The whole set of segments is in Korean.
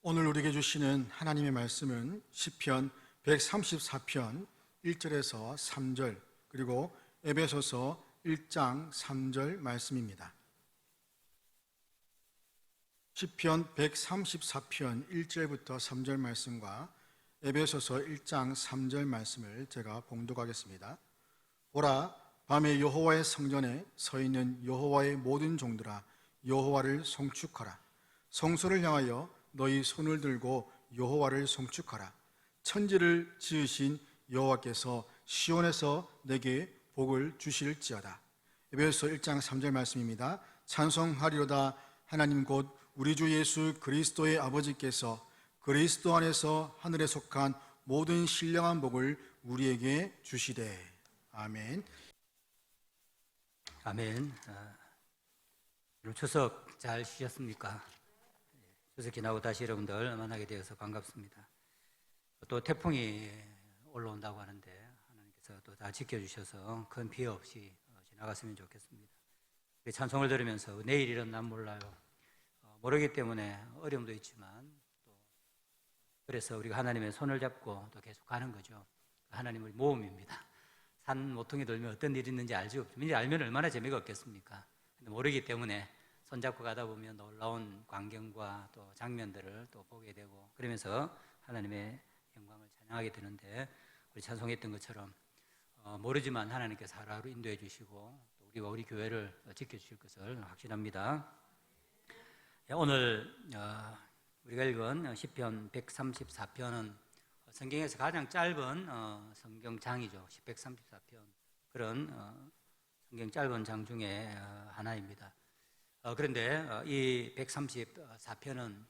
오늘 우리에게 주시는 하나님의 말씀은 시편 134편 1절에서 3절 그리고 에베소서 1장 3절 말씀입니다. 시편 134편 1절부터 3절 말씀과 에베소서 1장 3절 말씀을 제가 봉독하겠습니다. 보라, 밤에 여호와의 성전에 서 있는 여호와의 모든 종들아, 여호와를 송축하라. 성소를 향하여 너희 손을 들고 여호와를 송축하라. 천지를 지으신 여호와께서 시온에서 내게 복을 주실지어다. 에베소서 1장 3절 말씀입니다. 찬송하리로다. 하나님 곧 우리 주 예수 그리스도의 아버지께서 그리스도 안에서 하늘에 속한 모든 신령한 복을 우리에게 주시되. 아멘. 아멘. 추석 잘 쉬셨습니까? 추석 지나고 다시 여러분들 만나게 되어서 반갑습니다. 또 태풍이 올라온다고 하는데 하나님께서 또 다 지켜주셔서 큰 피해 없이 지나갔으면 좋겠습니다. 찬송을 들으면서 내일 일은 난 몰라요. 모르기 때문에 어려움도 있지만 또 그래서 우리가 하나님의 손을 잡고 또 계속 가는 거죠. 하나님의 모험입니다. 산 모퉁이 돌면 어떤 일이 있는지 알지 없지만 이제 알면 얼마나 재미가 없겠습니까? 근데 모르기 때문에 손잡고 가다 보면 놀라운 광경과 또 장면들을 또 보게 되고 그러면서 하나님의 영광을 찬양하게 되는데 우리 찬송했던 것처럼 모르지만 하나님께서 하루하루 인도해 주시고 또 우리가 우리 교회를 지켜주실 것을 확신합니다. 오늘 우리가 읽은 시편 134편은 성경에서 가장 짧은 성경장이죠. 134편 그런 성경 짧은 장 중에 하나입니다. 그런데 이 134편은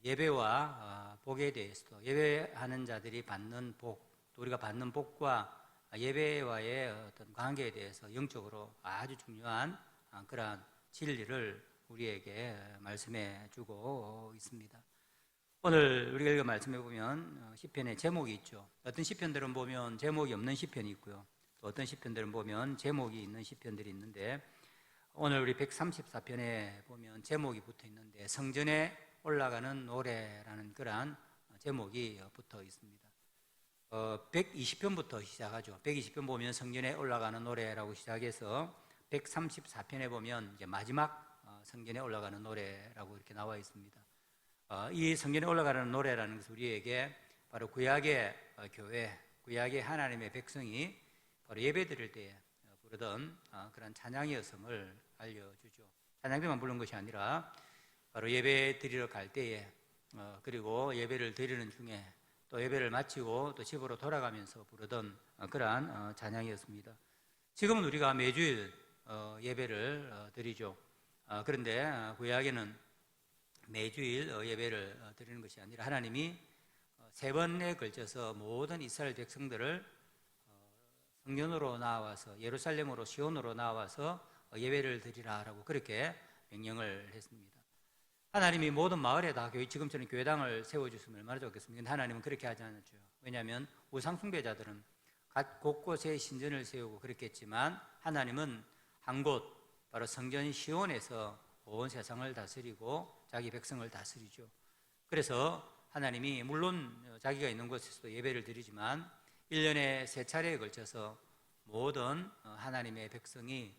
예배와 복에 대해서도 예배하는 자들이 받는 복, 또 우리가 받는 복과 예배와의 어떤 관계에 대해서 영적으로 아주 중요한 그러한 진리를 우리에게 말씀해 주고 있습니다. 오늘 우리가 읽은 말씀해 보면 시편의 제목이 있죠. 어떤 시편들은 보면 제목이 없는 시편이 있고요. 또 어떤 시편들은 보면 제목이 있는 시편들이 있는데 오늘 우리 134편에 보면 제목이 붙어 있는데 성전에 올라가는 노래라는 그러한 제목이 붙어 있습니다. 120편부터 시작하죠. 120편 보면 성전에 올라가는 노래라고 시작해서 134편에 보면 이제 마지막 성전에 올라가는 노래라고 이렇게 나와 있습니다. 이 성전에 올라가는 노래라는 것은 우리에게 바로 구약의 교회, 구약의 하나님의 백성이 바로 예배 드릴 때에 부르던 그런 찬양이었음을 알려주죠. 찬양들만 부르는 것이 아니라 바로 예배 드리러 갈 때에 그리고 예배를 드리는 중에 또 예배를 마치고 또 집으로 돌아가면서 부르던 그러한 찬양이었습니다. 지금은 우리가 매주일 예배를 드리죠. 그런데 구약에는 매주일 예배를 드리는 것이 아니라 하나님이 세 번에 걸쳐서 모든 이스라엘 백성들을 성전으로 나와서 예루살렘으로 시온으로 나와서 예배를 드리라라고 그렇게 명령을 했습니다. 하나님이 모든 마을에 다 지금처럼 교회당을 세워주시면 얼마나 좋겠습니까? 근데 하나님은 그렇게 하지 않았죠. 왜냐하면 우상 숭배자들은 곳곳에 신전을 세우고 그랬겠지만 하나님은 한 곳 바로 성전 시온에서 온 세상을 다스리고 자기 백성을 다스리죠. 그래서 하나님이 물론 자기가 있는 곳에서도 예배를 드리지만 1년에 3차례에 걸쳐서 모든 하나님의 백성이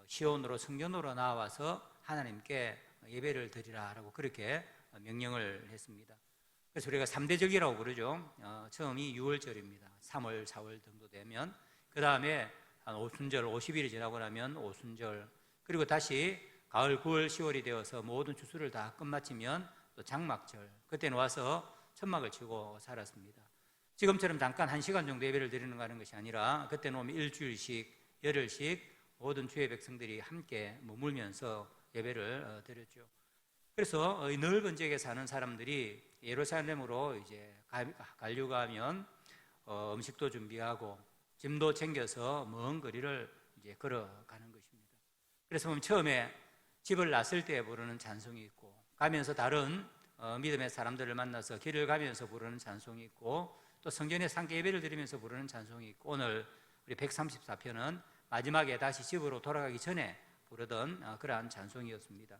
시온으로 성전으로 나와서 하나님께 예배를 드리라라고 그렇게 명령을 했습니다. 그래서 우리가 3대절기라고 부르죠. 처음이 6월절입니다. 3월, 4월 정도 되면 그 다음에 한 오순절, 50일이 지나고 나면 오순절 그리고 다시 가을, 9월, 10월이 되어서 모든 추수를 다 끝마치면 또 장막절 그때는 와서 천막을 치고 살았습니다. 지금처럼 잠깐 1시간 정도 예배를 드리는 거 하는 것이 아니라 그때는 오면 일주일씩, 열흘씩 모든 주의 백성들이 함께 머물면서 예배를 드렸죠. 그래서 이 넓은 지역에 사는 사람들이 예루살렘으로 이제 가려고 하면 음식도 준비하고 짐도 챙겨서 먼 거리를 이제 걸어가는 것입니다. 그래서 보면 처음에 집을 났을 때 부르는 찬송이 있고 가면서 다른 믿음의 사람들을 만나서 길을 가면서 부르는 찬송이 있고 또 성전에서 함께 예배를 드리면서 부르는 찬송이 있고 오늘 우리 134편은 마지막에 다시 집으로 돌아가기 전에 부르던 그러한 찬송이었습니다.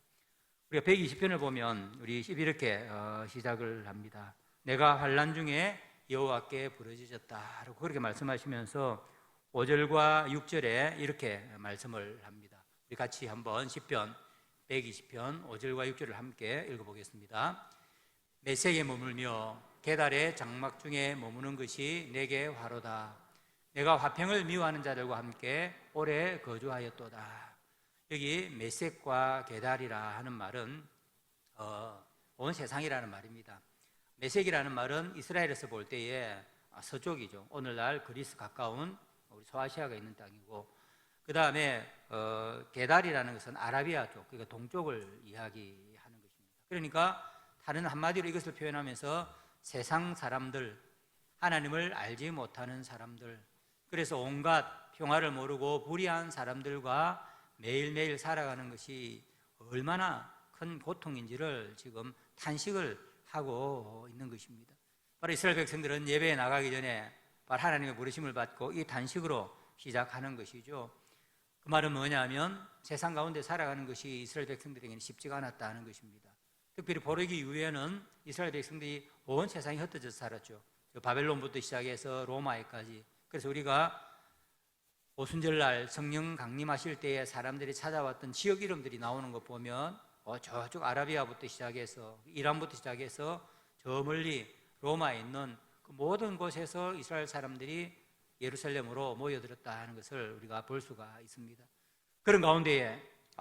우리가 120편을 보면 우리 이렇게 시작을 합니다. 내가 환난 중에 여호와께 부르짖었다라고 그렇게 말씀하시면서 5절과 6절에 이렇게 말씀을 합니다. 우리 같이 한번 시편 120편 5절과 6절을 함께 읽어보겠습니다. 메섹에 머물며 게달의 장막 중에 머무는 것이 내게 화로다. 내가 화평을 미워하는 자들과 함께 오래 거주하였도다. 여기 메섹과 게달이라 하는 말은 온 세상이라는 말입니다. 메섹이라는 말은 이스라엘에서 볼 때에 서쪽이죠. 오늘날 그리스 가까운 우리 소아시아가 있는 땅이고, 그 다음에 게달이라는 것은 아라비아 쪽, 그러니까 동쪽을 이야기하는 것입니다. 그러니까 다른 한마디로 이것을 표현하면서 세상 사람들, 하나님을 알지 못하는 사람들, 그래서 온갖 평화를 모르고 불의한 사람들과 매일매일 살아가는 것이 얼마나 큰 고통인지를 지금 탄식을 하고 있는 것입니다. 바로 이스라엘 백성들은 예배에 나가기 전에 바로 하나님의 부르심을 받고 이 단식으로 시작하는 것이죠. 그 말은 뭐냐면 세상 가운데 살아가는 것이 이스라엘 백성들에게는 쉽지가 않았다는 것입니다. 특별히 포로기 이후에는 이스라엘 백성들이 온 세상이 흩어져서 살았죠. 바벨론부터 시작해서 로마에까지. 그래서 우리가 오순절날 성령 강림하실 때에 사람들이 찾아왔던 지역 이름들이 나오는 것 보면 저쪽 아라비아부터 시작해서 이란부터 시작해서 저 멀리 로마에 있는 그 모든 곳에서 이스라엘 사람들이 예루살렘으로 모여들었다 하는 것을 우리가 볼 수가 있습니다. 그런 가운데에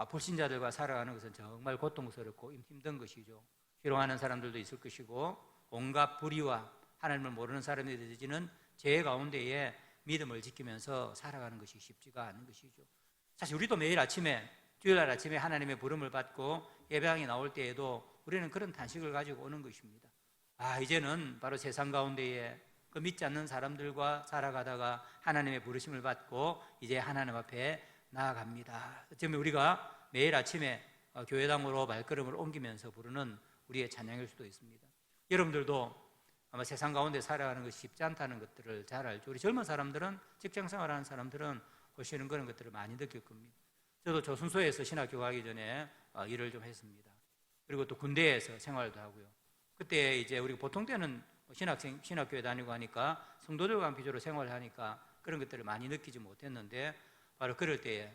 불신자들과 살아가는 것은 정말 고통스럽고 힘든 것이죠. 희롱하는 사람들도 있을 것이고 온갖 불의와 하나님을 모르는 사람들이 지는 죄 가운데에 믿음을 지키면서 살아가는 것이 쉽지가 않은 것이죠. 사실 우리도 매일 아침에 주일날 아침에 하나님의 부름을 받고 예배당에 나올 때에도 우리는 그런 탄식을 가지고 오는 것입니다. 이제는 바로 세상 가운데에 그 믿지 않는 사람들과 살아가다가 하나님의 부르심을 받고 이제 하나님 앞에 나아갑니다. 지금 우리가 매일 아침에 교회당으로 발걸음을 옮기면서 부르는 우리의 찬양일 수도 있습니다. 여러분들도 아마 세상 가운데 살아가는 것이 쉽지 않다는 것들을 잘 알죠. 우리 젊은 사람들은, 직장 생활하는 사람들은 보시는 그런 것들을 많이 느낄 겁니다. 저도 조순소에서 신학교 가기 전에 일을 좀 했습니다. 그리고 또 군대에서 생활도 하고요. 그때 이제 우리가 보통 때는 신학교에 다니고 하니까 성도들과 비주로 생활하니까 그런 것들을 많이 느끼지 못했는데, 바로 그럴 때에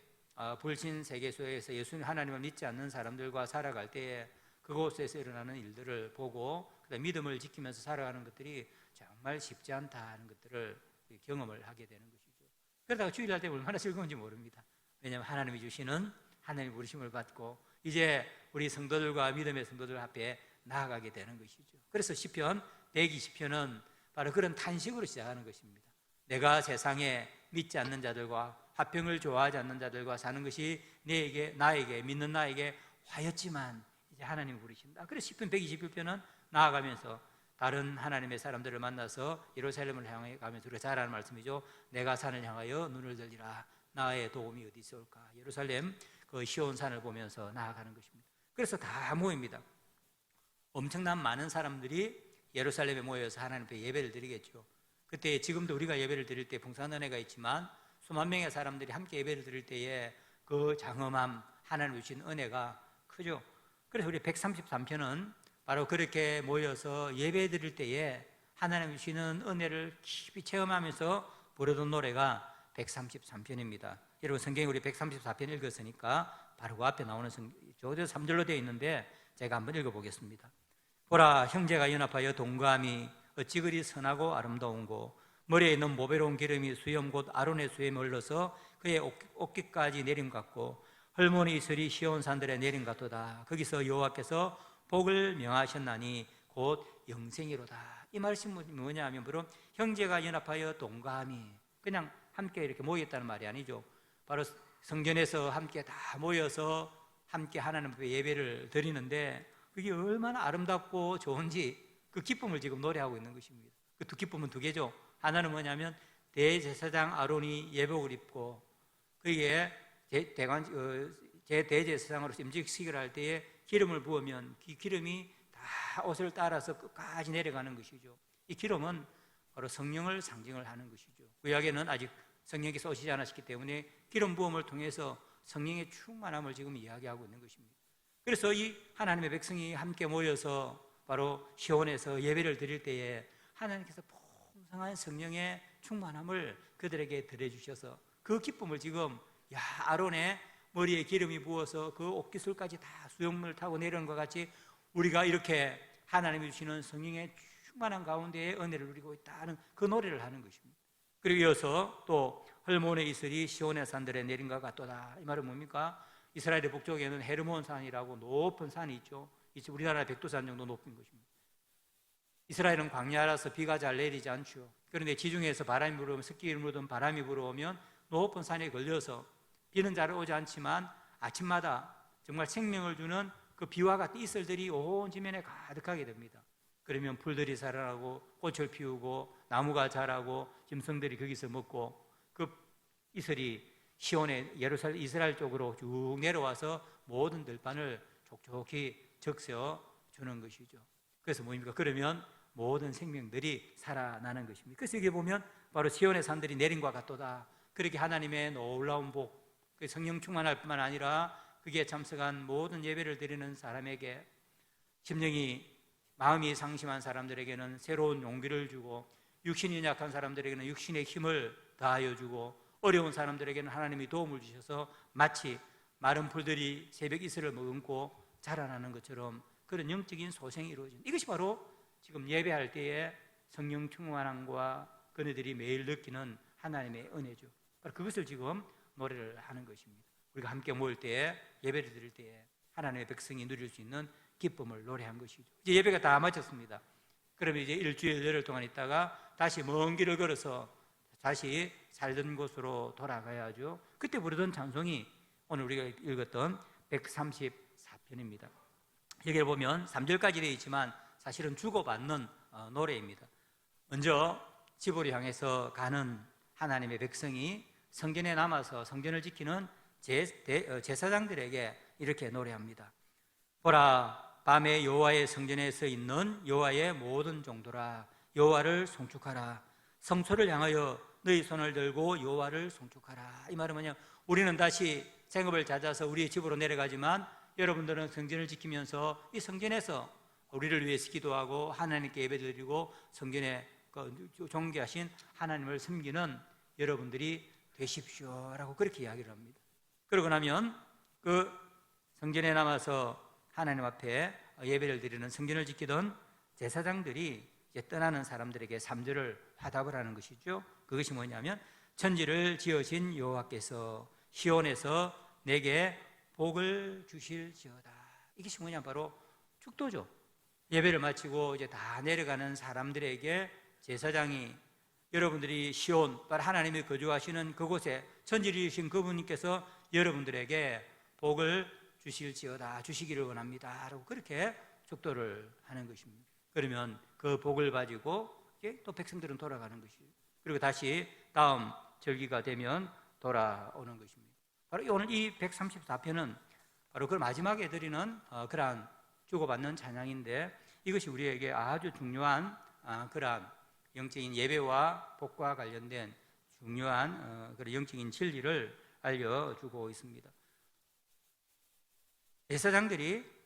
불신 세계소에서 예수님 하나님을 믿지 않는 사람들과 살아갈 때에 그곳에서 일어나는 일들을 보고 그다음에 믿음을 지키면서 살아가는 것들이 정말 쉽지 않다는 것들을 경험을 하게 되는 것이죠. 그러다가 주일날 때 얼마나 즐거운지 모릅니다. 왜냐하면 하나님이 주시는 하나님의 부르심을 받고 이제 우리 성도들과 믿음의 성도들 앞에 나아가게 되는 것이죠. 그래서 시편 120편은 바로 그런 탄식으로 시작하는 것입니다. 내가 세상에 믿지 않는 자들과 화평을 좋아하지 않는 자들과 사는 것이 나에게 믿는 나에게 화였지만 이제 하나님이 부르신다. 그래서 시편 121편은 나아가면서 다른 하나님의 사람들을 만나서 예루살렘을 향해 가면서 우리가 잘 아는 말씀이죠. 내가 산을 향하여 눈을 들리라. 나의 도움이 어디 있을까? 예루살렘 그 시온산을 보면서 나아가는 것입니다. 그래서 다 모입니다. 엄청난 많은 사람들이 예루살렘에 모여서 하나님 앞에 예배를 드리겠죠. 그때 지금도 우리가 예배를 드릴 때 봉사은혜가 있지만 수만 명의 사람들이 함께 예배를 드릴 때에 그 장엄함, 하나님 주신 은혜가 크죠. 그래서 우리 133편은 바로 그렇게 모여서 예배 드릴 때에 하나님 주시는 은혜를 깊이 체험하면서 부르던 노래가 133편입니다. 여러분 성경에 우리 134편 읽었으니까 바로 그 앞에 나오는 저도 3절로 되어 있는데 제가 한번 읽어보겠습니다. 보라, 형제가 연합하여 동거함이 어찌 그리 선하고 아름다운고, 머리에 있는 모배로운 기름이 수염 곧 아론의 수염에 흘러서 그의 어깨까지 내림 같고, 헐모니 이슬이 시온산들의 내림 같도다. 거기서 여호와께서 복을 명하셨나니 곧 영생이로다. 이 말씀이 뭐냐 하면 바로 형제가 연합하여 동거함이, 그냥 함께 이렇게 모였다는 말이 아니죠. 바로 성전에서 함께 다 모여서 함께 하나님 앞에 예배를 드리는데 그게 얼마나 아름답고 좋은지 그 기쁨을 지금 노래하고 있는 것입니다. 그 두 기쁨은 두 개죠. 하나는 뭐냐면 대제사장 아론이 예복을 입고 그게 대제사장으로서 임직식을 할 때에 기름을 부으면 이 기름이 다 옷을 따라서 끝까지 내려가는 것이죠. 이 기름은 바로 성령을 상징을 하는 것이죠. 구약에는 아직 성령께서 오시지 않으셨기 때문에 기름 부음을 통해서 성령의 충만함을 지금 이야기하고 있는 것입니다. 그래서 이 하나님의 백성이 함께 모여서 바로 시온에서 예배를 드릴 때에 하나님께서 풍성한 성령의 충만함을 그들에게 드려주셔서 그 기쁨을 지금 아론의 머리에 기름이 부어서 그 옷깃을까지 다 수염을 타고 내려오는 것 같이 우리가 이렇게 하나님이 주시는 성령의 충만한 가운데에 은혜를 누리고 있다는 그 노래를 하는 것입니다. 그리고 이어서 또 헐몬의 이슬이 시온의 산들에 내린 것 같도다. 이 말은 뭡니까? 이스라엘의 북쪽에는 헤르몬 산이라고 높은 산이 있죠. 우리나라 백두산 정도 높은 것입니다. 이스라엘은 광야라서 비가 잘 내리지 않죠. 그런데 지중해에서 바람이 불어오면, 습기를 묻은 바람이 불어오면 높은 산에 걸려서 비는 잘 오지 않지만 아침마다 정말 생명을 주는 그 비와 같은 이슬들이 온 지면에 가득하게 됩니다. 그러면 풀들이 살아나고 꽃을 피우고 나무가 자라고 짐승들이 거기서 먹고 그 이슬이 시온의 예루살렘 이스라엘 쪽으로 쭉 내려와서 모든 들판을 촉촉히 적셔 주는 것이죠. 그래서 뭡니까? 그러면 모든 생명들이 살아나는 것입니다. 그래서 여기 보면 바로 시온의 산들이 내린 것 같도다. 그렇게 하나님의 놀라운 복, 그 성령 충만할 뿐만 아니라 그게 참석한 모든 예배를 드리는 사람에게 마음이 상심한 사람들에게는 새로운 용기를 주고 육신이 약한 사람들에게는 육신의 힘을 다하여 주고 어려운 사람들에게는 하나님이 도움을 주셔서 마치 마른 풀들이 새벽 이슬을 머금고 자라나는 것처럼 그런 영적인 소생이 이루어진다. 이것이 바로 지금 예배할 때에 성령 충만함과 그네들이 매일 느끼는 하나님의 은혜죠. 바로 그것을 지금 노래를 하는 것입니다. 우리가 함께 모일 때에 예배를 드릴 때에 하나님의 백성이 누릴 수 있는 기쁨을 노래한 것이죠. 이제 예배가 다 마쳤습니다. 그러면 이제 일주일 열흘 동안 있다가 다시 먼 길을 걸어서 다시 살던 곳으로 돌아가야죠. 그때 부르던 찬송이 오늘 우리가 읽었던 134편입니다. 여기를 보면 3절까지 되어 있지만 사실은 주고받는 노래입니다. 먼저 지브로 향해서 가는 하나님의 백성이 성전에 남아서 성전을 지키는 제사장들에게 이렇게 노래합니다. 보라, 밤에 여호와의 성전에 서 있는 여호와의 모든 종들아, 여호와를 송축하라. 성소를 향하여 너희 손을 들고 여호와를 송축하라. 이 말은 뭐냐? 우리는 다시 생업을 찾아서 우리의 집으로 내려가지만 여러분들은 성전을 지키면서 이 성전에서 우리를 위해서 기도하고 하나님께 예배드리고 성전에 존귀하신 하나님을 섬기는 여러분들이 되십시오라고 그렇게 이야기를 합니다. 그러고 나면 그 성전에 남아서 하나님 앞에 예배를 드리는 성전을 지키던 제사장들이 이제 떠나는 사람들에게 3절을 화답을 하는 것이죠. 그것이 뭐냐면 천지를 지으신 여호와께서 시온에서 내게 복을 주실지어다. 이것이 뭐냐? 바로 축도죠. 예배를 마치고 이제 다 내려가는 사람들에게 제사장이 여러분들이 시온, 바로 하나님이 거주하시는 그곳에 천지를 지으신 그분께서 여러분들에게 복을 주실지어다, 주시기를 원합니다 라고 그렇게 축도를 하는 것입니다. 그러면 그 복을 가지고 이제 또 백성들은 돌아가는 것이에요. 그리고 다시 다음 절기가 되면 돌아오는 것입니다. 바로 오늘 이 134편은 바로 그 마지막에 드리는 그러한 주고받는 찬양인데 이것이 우리에게 아주 중요한 그러한 영적인 예배와 복과 관련된 중요한 그런 영적인 진리를 알려주고 있습니다. 제사장들이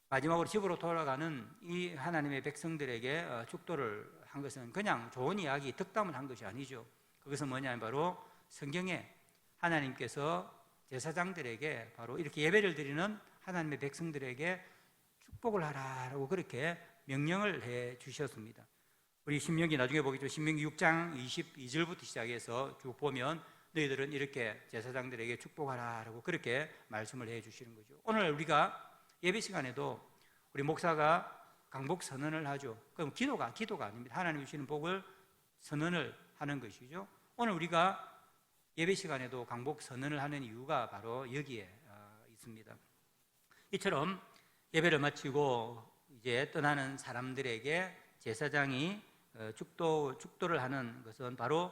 마지막으로 집으로 돌아가는 이 하나님의 백성들에게 축도를 한 것은 그냥 좋은 이야기, 덕담을 한 것이 아니죠. 그것은 뭐냐면 바로 성경에 하나님께서 제사장들에게 바로 이렇게 예배를 드리는 하나님의 백성들에게 축복을 하라라고 그렇게 명령을 해 주셨습니다. 우리 신명기 나중에 보겠죠. 신명기 6장 22절부터 시작해서 쭉 보면 너희들은 이렇게 제사장들에게 축복하라라고 그렇게 말씀을 해 주시는 거죠. 오늘 우리가 예배 시간에도 우리 목사가 강복 선언을 하죠. 그럼 기도가 아닙니다. 하나님 주시는 복을 선언을 하는 것이죠. 오늘 우리가 예배 시간에도 강복 선언을 하는 이유가 바로 여기에 있습니다. 이처럼 예배를 마치고 이제 떠나는 사람들에게 제사장이 축도를 하는 것은 바로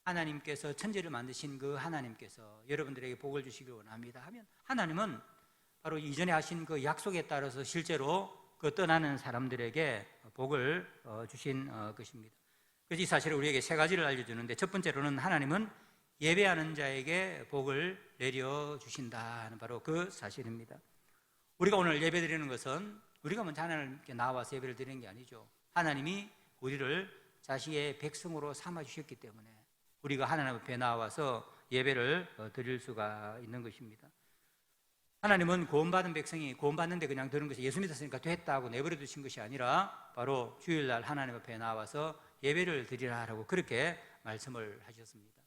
하나님께서 천지를 만드신 그 하나님께서 여러분들에게 복을 주시기 원합니다 하면 하나님은 바로 이전에 하신 그 약속에 따라서 실제로 그 떠나는 사람들에게 복을 주신 것입니다. 그래서 이 사실을 우리에게 세 가지를 알려주는데 첫 번째로는 하나님은 예배하는 자에게 복을 내려주신다는 바로 그 사실입니다. 우리가 오늘 예배 드리는 것은 우리가 먼저 하나님께 나와서 예배를 드리는 게 아니죠. 하나님이 우리를 자신의 백성으로 삼아주셨기 때문에 우리가 하나님 앞에 나와서 예배를 드릴 수가 있는 것입니다. 하나님은 구원받은 백성이 구원받는데 그냥 드는 것이 예수 믿었으니까 됐다고 내버려 두신 것이 아니라 바로 주일날 하나님 앞에 나와서 예배를 드리라라고 그렇게 말씀을 하셨습니다.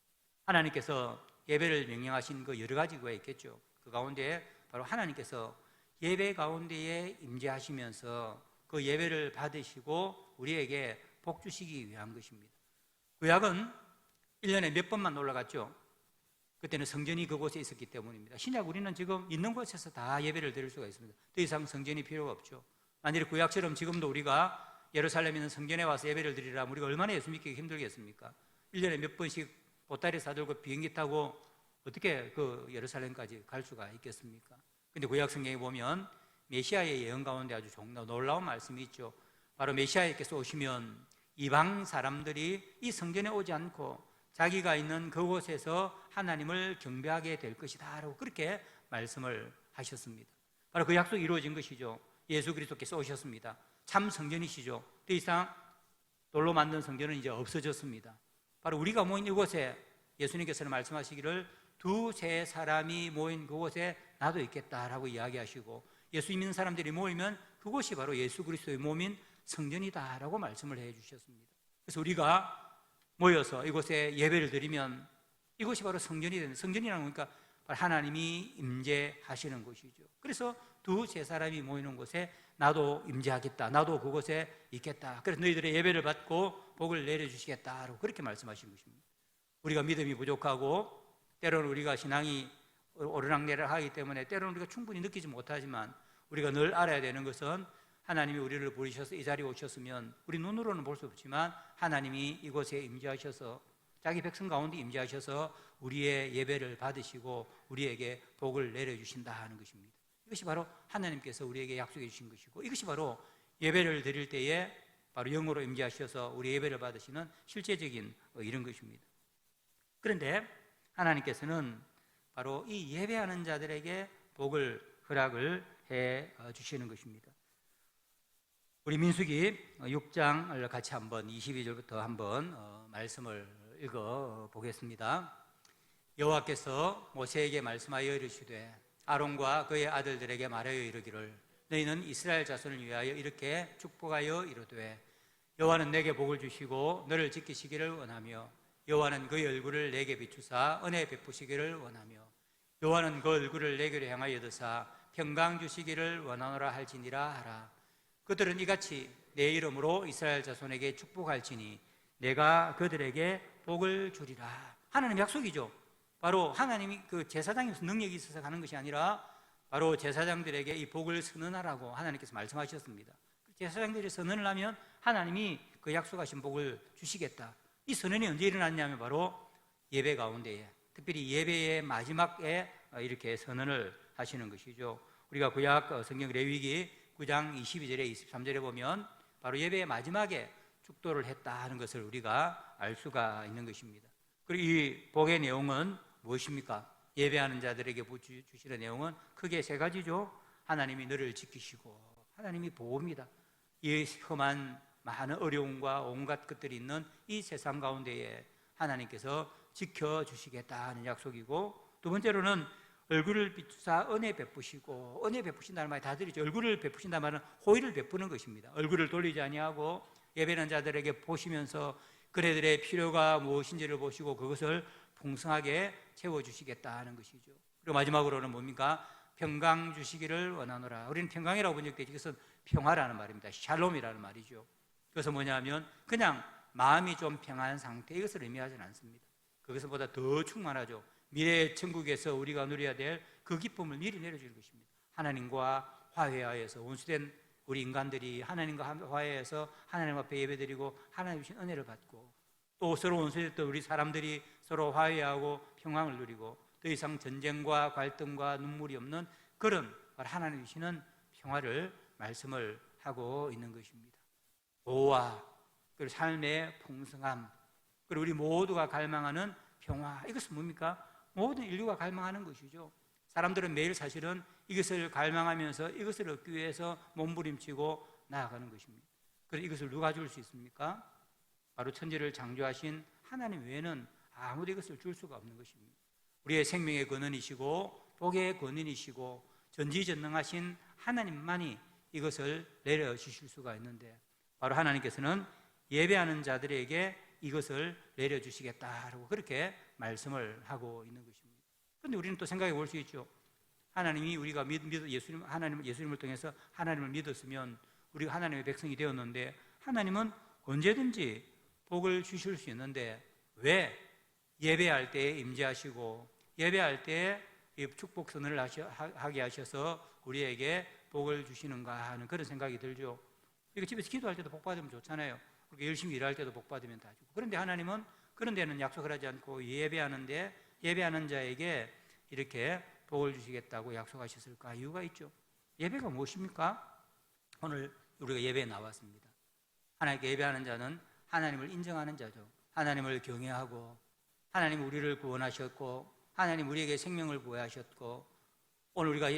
하나님께서 예배를 명령하신 그 여러 가지가 있겠죠. 그 가운데 바로 하나님께서 예배 가운데에 임재하시면서 그 예배를 받으시고 우리에게 복 주시기 위한 것입니다. 구약은 1년에 몇 번만 올라갔죠. 그때는 성전이 그곳에 있었기 때문입니다. 신약 우리는 지금 있는 곳에서 다 예배를 드릴 수가 있습니다. 더 이상 성전이 필요가 없죠. 만일 구약처럼 지금도 우리가 예루살렘에 있는 성전에 와서 예배를 드리라면 우리가 얼마나 예수 믿기 힘들겠습니까? 1년에 몇 번씩 보따리 사들고 비행기 타고 어떻게 그 예루살렘까지 갈 수가 있겠습니까? 근데 구약 성경에 보면 메시아의 예언 가운데 아주 놀라운 말씀이 있죠. 바로 메시아께서 오시면 이방 사람들이 이 성전에 오지 않고 자기가 있는 그곳에서 하나님을 경배하게 될 것이다 라고 그렇게 말씀을 하셨습니다. 바로 그 약속이 이루어진 것이죠. 예수 그리스도께서 오셨습니다. 참 성전이시죠. 더 이상 돌로 만든 성전은 이제 없어졌습니다. 바로 우리가 모인 이곳에 예수님께서는 말씀하시기를 두세 사람이 모인 그곳에 나도 있겠다라고 이야기하시고 예수 믿는 사람들이 모이면 그곳이 바로 예수 그리스도의 몸인 성전이다라고 말씀을 해 주셨습니다. 그래서 우리가 모여서 이곳에 예배를 드리면 이곳이 바로 성전이 되는, 성전이라는 거니까 하나님이 임재하시는 곳이죠. 그래서 두세 사람이 모이는 곳에 나도 임재하겠다, 나도 그곳에 있겠다, 그래서 너희들의 예배를 받고 복을 내려주시겠다라고 그렇게 말씀하신 것입니다. 우리가 믿음이 부족하고 때로는 우리가 신앙이 오르락내락하기 때문에 때로는 우리가 충분히 느끼지 못하지만 우리가 늘 알아야 되는 것은 하나님이 우리를 부르셔서 이 자리에 오셨으면 우리 눈으로는 볼 수 없지만 하나님이 이곳에 임재하셔서 자기 백성 가운데 임재하셔서 우리의 예배를 받으시고 우리에게 복을 내려주신다 하는 것입니다. 이것이 바로 하나님께서 우리에게 약속해 주신 것이고 이것이 바로 예배를 드릴 때에 바로 영으로 임재하셔서 우리 예배를 받으시는 실제적인 이런 것입니다. 그런데 하나님께서는 바로 이 예배하는 자들에게 복을 허락을 해 주시는 것입니다. 우리 민수기 6장을 같이 한번 22절부터 한번 말씀을 읽어 보겠습니다. 여호와께서 모세에게 말씀하여 이르시되 아론과 그의 아들들에게 말하여 이르기를 너희는 이스라엘 자손을 위하여 이렇게 축복하여 이르되 여호와는 내게 복을 주시고 너를 지키시기를 원하며 여호와는 그의 얼굴을 내게 비추사 은혜 베푸시기를 원하며 여호와는 그 얼굴을 내게로 향하여 드사 평강 주시기를 원하노라 할지니라 하라. 그들은 이같이 내 이름으로 이스라엘 자손에게 축복할지니 내가 그들에게 복을 주리라. 하나님 약속이죠. 바로 하나님이 그 제사장에서 능력이 있어서 가는 것이 아니라 바로 제사장들에게 이 복을 선언하라고 하나님께서 말씀하셨습니다. 제사장들이 선언을 하면 하나님이 그 약속하신 복을 주시겠다. 이 선언이 언제 일어났냐면 바로 예배 가운데에, 특별히 예배의 마지막에 이렇게 선언을 하시는 것이죠. 우리가 구약 성경 레위기 9장 22절에 23절에 보면 바로 예배의 마지막에 축도를 했다 하는 것을 우리가 알 수가 있는 것입니다. 그리고 이 복의 내용은 무엇입니까? 예배하는 자들에게 주시는 내용은 크게 세 가지죠. 하나님이 너를 지키시고 하나님이 보호입니다. 이 험한 많은 어려움과 온갖 것들이 있는 이 세상 가운데에 하나님께서 지켜주시겠다 하는 약속이고, 두 번째로는 얼굴을 비추사 은혜 베푸시고, 은혜 베푸신다는 말이 다 들리죠. 얼굴을 베푸신다는 말은 호의를 베푸는 것입니다. 얼굴을 돌리지 아니하고 예배하는 자들에게 보시면서 그들의 필요가 무엇인지를 보시고 그것을 풍성하게 채워주시겠다 하는 것이죠. 그리고 마지막으로는 뭡니까? 평강 주시기를 원하노라. 우리는 평강이라고 번역되지, 이것은 평화라는 말입니다. 샬롬이라는 말이죠. 그것은 뭐냐면 그냥 마음이 좀 평안한 상태, 이것을 의미하지는 않습니다. 그것보다 더 충만하죠. 미래의 천국에서 우리가 누려야 될 그 기쁨을 미리 내려주는 것입니다. 하나님과 화해하여서 원수된 우리 인간들이 하나님과 화해해서 하나님 앞에 예배드리고 하나님 주신 은혜를 받고, 또 서로 원수됐던 우리 사람들이 서로 화해하고 평강을 누리고 더 이상 전쟁과 갈등과 눈물이 없는 그런 하나님 주시는 평화를 말씀을 하고 있는 것입니다. 보호와 그리고 삶의 풍성함, 그리고 우리 모두가 갈망하는 평화. 이것은 뭡니까? 모든 인류가 갈망하는 것이죠. 사람들은 매일 사실은 이것을 갈망하면서 이것을 얻기 위해서 몸부림치고 나아가는 것입니다. 그래서 이것을 누가 줄 수 있습니까? 바로 천지를 창조하신 하나님 외에는 아무도 이것을 줄 수가 없는 것입니다. 우리의 생명의 근원이시고 복의 근원이시고 전지전능하신 하나님만이 이것을 내려주실 수가 있는데, 바로 하나님께서는 예배하는 자들에게 이것을 내려주시겠다라고 그렇게 말씀을 하고 있는 것입니다. 그런데 우리는 또 생각해 볼 수 있죠. 하나님이 우리가 예수님을 통해서 하나님을 믿었으면 우리가 하나님의 백성이 되었는데, 하나님은 언제든지 복을 주실 수 있는데 왜 예배할 때에 임재하시고 예배할 때에 축복 선언을 하게 하셔서 우리에게 복을 주시는가 하는 그런 생각이 들죠. 이거 집에서 기도할 때도 복 받으면 좋잖아요. 그렇게 열심히 일할 때도 복 받으면 다 주고. 그런데 하나님은 그런 데는 약속을 하지 않고 예배하는 자에게 이렇게 복을 주시겠다고 약속하셨을까? 이유가 있죠. 예배가 무엇입니까? 오늘 우리가 예배에 나왔습니다. 하나님께 예배하는 자는 하나님을 인정하는 자죠. 하나님을 경외하고 하나님 우리를 구원하셨고 하나님 우리에게 생명을 구하셨고, 오늘 우리가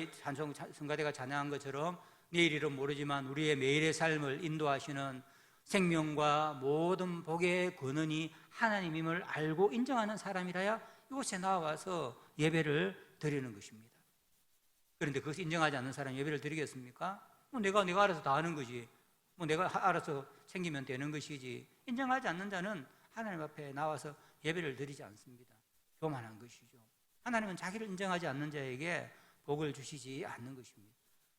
성가대가 찬양한 것처럼 내일 일은 모르지만 우리의 매일의 삶을 인도하시는 생명과 모든 복의 근원이 하나님임을 알고 인정하는 사람이라야 이곳에 나와서 예배를 드리는 것입니다. 그런데 그것을 인정하지 않는 사람이 예배를 드리겠습니까? 내가 알아서 다 하는 거지. 내가 알아서 챙기면 되는 것이지. 인정하지 않는 자는 하나님 앞에 나와서 예배를 드리지 않습니다. 교만한 것이죠. 하나님은 자기를 인정하지 않는 자에게 복을 주시지 않는 것입니다.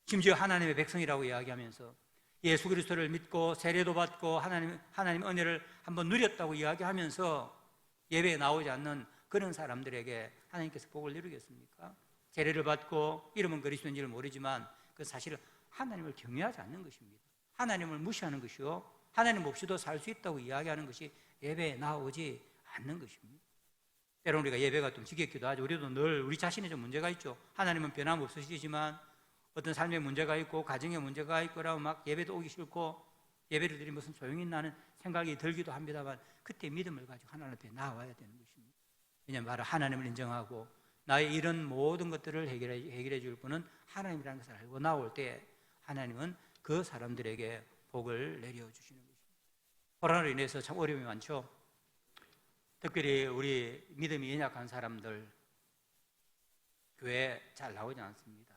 심지어 하나님의 백성이라고 이야기하면서 예수 그리스도를 믿고 세례도 받고 하나님 은혜를 한번 누렸다고 이야기하면서 예배에 나오지 않는 그런 사람들에게 하나님께서 복을 내리겠습니까? 세례를 받고 이름은 그리스도인지를 모르지만 그 사실은 하나님을 경외하지 않는 것입니다. 하나님을 무시하는 것이요, 하나님 없이도 살 수 있다고 이야기하는 것이 예배에 나오지 않는 것입니다. 때로는 우리가 예배가 좀 지겹기도 하죠. 우리도 늘 우리 자신에 좀 문제가 있죠. 하나님은 변함없으시지만 어떤 삶에 문제가 있고 가정에 문제가 있고라고 막 예배도 오기 싫고 예배를 드리면 무슨 소용이 있나는 생각이 들기도 합니다만, 그때 믿음을 가지고 하나님 앞에 나와야 되는 것입니다. 왜냐하면 바로 하나님을 인정하고 나의 이런 모든 것들을 해결해 줄 분은 하나님이라는 것을 알고 나올 때 하나님은 그 사람들에게 복을 내려주시는 것입니다. 코로나로 인해서 참 어려움이 많죠. 특별히 우리 믿음이 연약한 사람들 교회 잘 나오지 않습니다.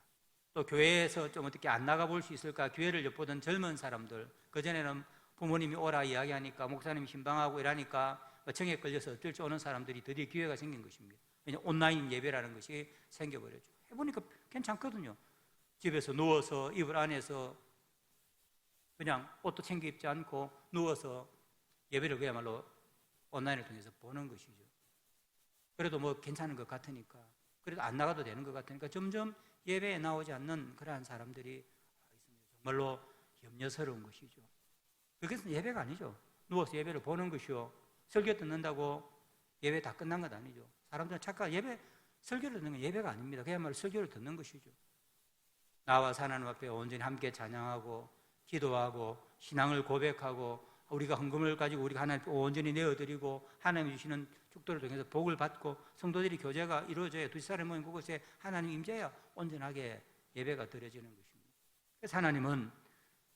또 교회에서 좀 어떻게 안 나가볼 수 있을까 교회를 엿보던 젊은 사람들, 그전에는 부모님이 오라 이야기하니까 목사님이 신방하고 이러니까 정에 걸려서 어쩔 줄 오는 사람들이 드디어 기회가 생긴 것입니다. 왜냐하면 온라인 예배라는 것이 생겨버렸죠. 해보니까 괜찮거든요. 집에서 누워서 이불 안에서 그냥 옷도 챙겨 입지 않고 누워서 예배를 그야말로 온라인을 통해서 보는 것이죠. 그래도 뭐 괜찮은 것 같으니까, 그래도 안 나가도 되는 것 같으니까 점점 예배에 나오지 않는 그러한 사람들이 있습니다. 정말로 염려스러운 것이죠. 그것은 예배가 아니죠. 누워서 예배를 보는 것이요, 설교 듣는다고 예배 다 끝난 것 아니죠. 사람들은 착각, 설교를 듣는 건 예배가 아닙니다. 그야말로 설교를 듣는 것이죠. 나와서 하나님 앞에 온전히 함께 찬양하고 기도하고 신앙을 고백하고 우리가 헌금을 가지고 우리가 하나님 앞에 온전히 내어드리고 하나님이 주시는 축도를 통해서 복을 받고 성도들이 교제가 이루어져야 두 사람이 모인 그곳에 하나님 임재야 온전하게 예배가 드려지는 것입니다. 그래서 하나님은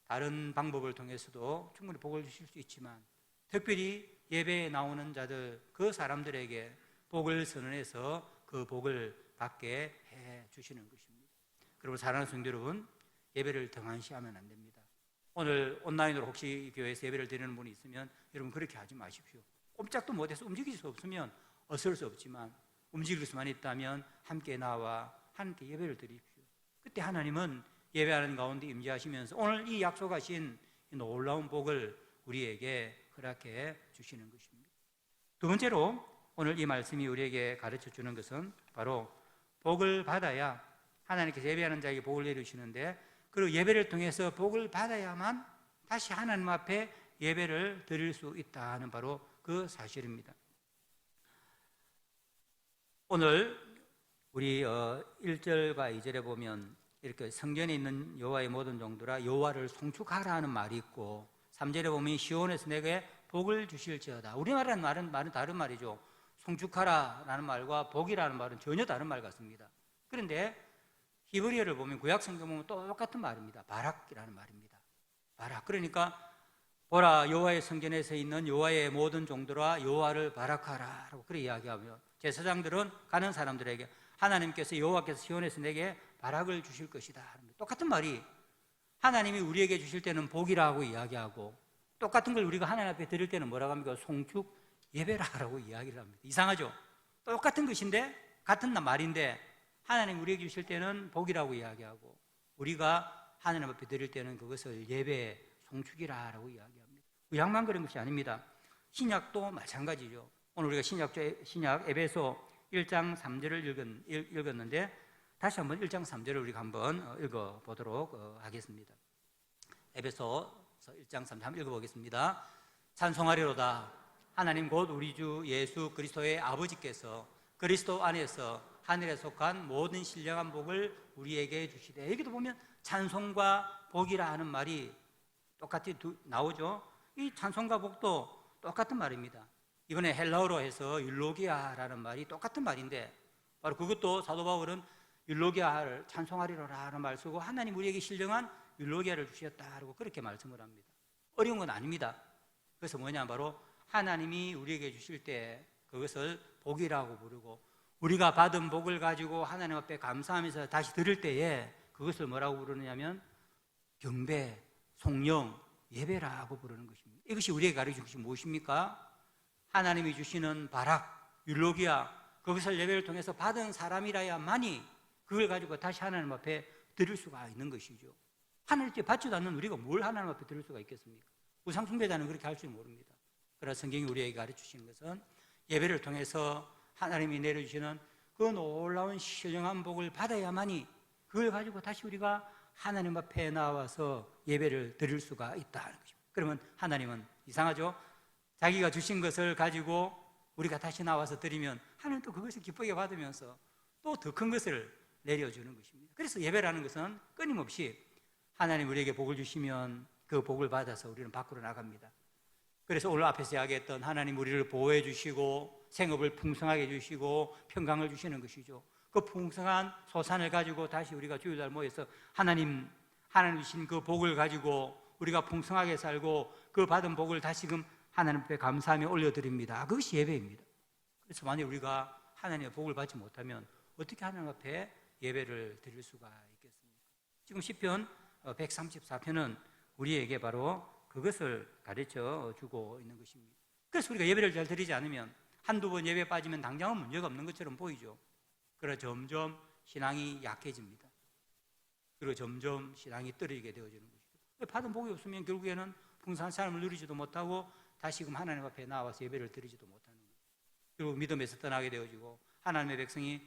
다른 방법을 통해서도 충분히 복을 주실 수 있지만 특별히 예배에 나오는 자들, 그 사람들에게 복을 선언해서 그 복을 받게 해 주시는 것입니다. 그리고 사랑하는 성도 여러분, 예배를 등한시하면 안 됩니다. 오늘 온라인으로 혹시 교회에서 예배를 드리는 분이 있으면 여러분 그렇게 하지 마십시오. 꼼짝도 못해서 움직일 수 없으면 어쩔 수 없지만 움직일 수만 있다면 함께 나와 하나님께 예배를 드립시오. 그때 하나님은 예배하는 가운데 임재하시면서 오늘 이 약속하신 이 놀라운 복을 우리에게 허락해 주시는 것입니다. 두 번째로 오늘 이 말씀이 우리에게 가르쳐 주는 것은 바로 복을 받아야, 하나님께서 예배하는 자에게 복을 내려주시는데 그리고 예배를 통해서 복을 받아야만 다시 하나님 앞에 예배를 드릴 수 있다는 바로 그 사실입니다. 오늘 우리 1절과 2절에 보면 이렇게 성전에 있는 여호와의 모든 종들아 여호와를 송축하라 하는 말이 있고 3절에 보면 시온에서 내게 복을 주실지어다. 우리나라는 말은 다른 말이죠. 송축하라라는 말과 복이라는 말은 전혀 다른 말 같습니다. 그런데 히브리어를 보면 구약 성경 보면 똑같은 말입니다. 바락이라는 말입니다. 바락. 그러니까 보라 여호와의 성전에서 있는 여호와의 모든 종들아 여호와를 바락하라라고 그렇게 이야기하며 제사장들은 가는 사람들에게 하나님께서 여호와께서 시온에서 내게 바락을 주실 것이다. 똑같은 말이 하나님이 우리에게 주실 때는 복이라고 이야기하고 똑같은 걸 우리가 하나님 앞에 드릴 때는 뭐라고 합니까? 송축 예배라고 이야기를 합니다. 이상하죠? 똑같은 것인데 같은 말인데 하나님 우리에게 주실 때는 복이라고 이야기하고 우리가 하나님 앞에 드릴 때는 그것을 예배, 송축이라고 이야기합니다. 구약만 그런 것이 아닙니다. 신약도 마찬가지죠. 오늘 우리가 신약 에베소 1장 3절을 읽었는데 다시 한번 1장 3절을 우리가 한번 읽어보도록 하겠습니다. 에베소 1장 3절 한번 읽어보겠습니다. 찬송하리로다 하나님 곧 우리 주 예수 그리스도의 아버지께서 그리스도 안에서 하늘에 속한 모든 신령한 복을 우리에게 주시되 여기도 보면 찬송과 복이라 하는 말이 똑같이 나오죠. 이 찬송과 복도 똑같은 말입니다. 이번에 헬라어로 해서 율로기아라는 말이 똑같은 말인데 바로 그것도 사도 바울은 율로기아를 찬송하리로라 하는 말 쓰고 하나님 우리에게 신령한 율로기아를 주셨다고 그렇게 말씀을 합니다. 어려운 건 아닙니다. 그래서 뭐냐 바로 하나님이 우리에게 주실 때 그것을 복이라고 부르고 우리가 받은 복을 가지고 하나님 앞에 감사하면서 다시 드릴 때에 그것을 뭐라고 부르느냐면 경배, 송영, 예배라고 부르는 것입니다. 이것이 우리에게 가르쳐 주신 무엇입니까? 하나님이 주시는 바락, 율로기아 그것을 예배를 통해서 받은 사람이라야만이 그걸 가지고 다시 하나님 앞에 드릴 수가 있는 것이죠. 하나님께 받지도 않는 우리가 뭘 하나님 앞에 드릴 수가 있겠습니까? 우상 숭배자는 그렇게 할 줄 모릅니다. 그러나 성경이 우리에게 가르쳐 주시는 것은 예배를 통해서 하나님이 내려주시는 그 놀라운 신령한 복을 받아야만이 그걸 가지고 다시 우리가 하나님 앞에 나와서 예배를 드릴 수가 있다는 것입니다. 그러면 하나님은 이상하죠? 자기가 주신 것을 가지고 우리가 다시 나와서 드리면 하나님 또 그것을 기쁘게 받으면서 또 더 큰 것을 내려주는 것입니다. 그래서 예배라는 것은 끊임없이 하나님 우리에게 복을 주시면 그 복을 받아서 우리는 밖으로 나갑니다. 그래서 오늘 앞에서 이야기했던 하나님 우리를 보호해 주시고 생업을 풍성하게 주시고 평강을 주시는 것이죠. 그 풍성한 소산을 가지고 다시 우리가 주일날 모여서 하나님 주신 그 복을 가지고 우리가 풍성하게 살고 그 받은 복을 다시금 하나님 앞에 감사하며 올려드립니다. 그것이 예배입니다. 그래서 만약 우리가 하나님의 복을 받지 못하면 어떻게 하나님 앞에 예배를 드릴 수가 있겠습니까? 지금 시편 134편은 우리에게 바로 그것을 가르쳐 주고 있는 것입니다. 그래서 우리가 예배를 잘 드리지 않으면 한두 번 예배 빠지면 당장은 문제가 없는 것처럼 보이죠. 그러나 점점 신앙이 약해집니다. 그리고 점점 신앙이 떨어지게 되어지는 것이죠. 받은 복이 없으면 결국에는 풍성한 삶을 누리지도 못하고 다시금 하나님 앞에 나와서 예배를 드리지도 못하는 거예요. 그리고 믿음에서 떠나게 되어지고 하나님의 백성이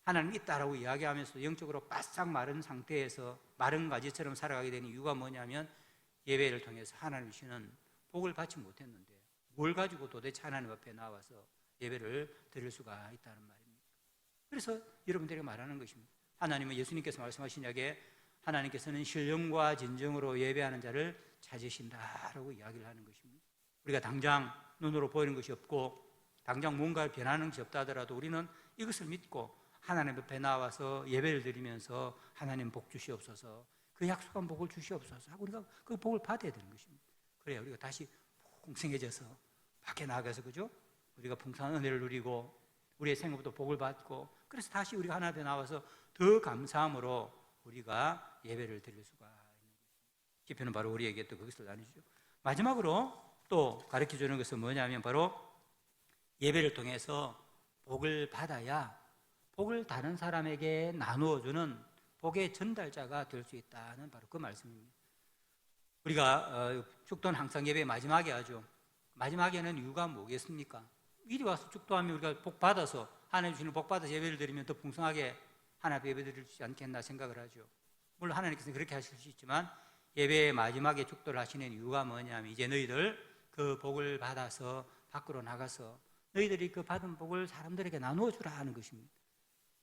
하나님 있다라고 이야기하면서 영적으로 바싹 마른 상태에서 마른 가지처럼 살아가게 되는 이유가 뭐냐면 예배를 통해서 하나님 주시는 복을 받지 못했는데 뭘 가지고 도대체 하나님 앞에 나와서 예배를 드릴 수가 있다는 말입니다. 그래서 여러분들에게 말하는 것입니다. 하나님은 예수님께서 말씀하시냐게 하나님께서는 신령과 진정으로 예배하는 자를 찾으신다라고 이야기를 하는 것입니다. 우리가 당장 눈으로 보이는 것이 없고 당장 뭔가를 변하는 것이 없다 하더라도 우리는 이것을 믿고 하나님 앞에 나와서 예배를 드리면서 하나님 복 주시옵소서 그 약속한 복을 주시옵소서 하고 우리가 그 복을 받아야 되는 것입니다. 그래야 우리가 다시 풍성해져서 밖에 나가서 그죠? 우리가 풍성한 은혜를 누리고 우리의 생업도 복을 받고 그래서 다시 우리가 하나님 앞에 나와서 더 감사함으로 우리가 예배를 드릴 수가 있는 것입니다. 시편은 바로 우리에게 또 그것을 나누죠. 마지막으로 또 가르쳐 주는 것은 뭐냐면 바로 예배를 통해서 복을 받아야 복을 다른 사람에게 나누어 주는 복의 전달자가 될 수 있다는 바로 그 말씀입니다. 우리가 축도는 항상 예배 마지막에 하죠. 마지막에는 이유가 뭐겠습니까? 이리 와서 축도하면 우리가 복 받아서 하나님 주시는 복 받아서 예배를 드리면 더 풍성하게 하나님 앞에 예배 드릴 수 있지 않겠나 생각을 하죠. 물론 하나님께서는 그렇게 하실 수 있지만 예배의 마지막에 축도를 하시는 이유가 뭐냐면 이제 너희들 그 복을 받아서 밖으로 나가서 너희들이 그 받은 복을 사람들에게 나누어 주라 하는 것입니다.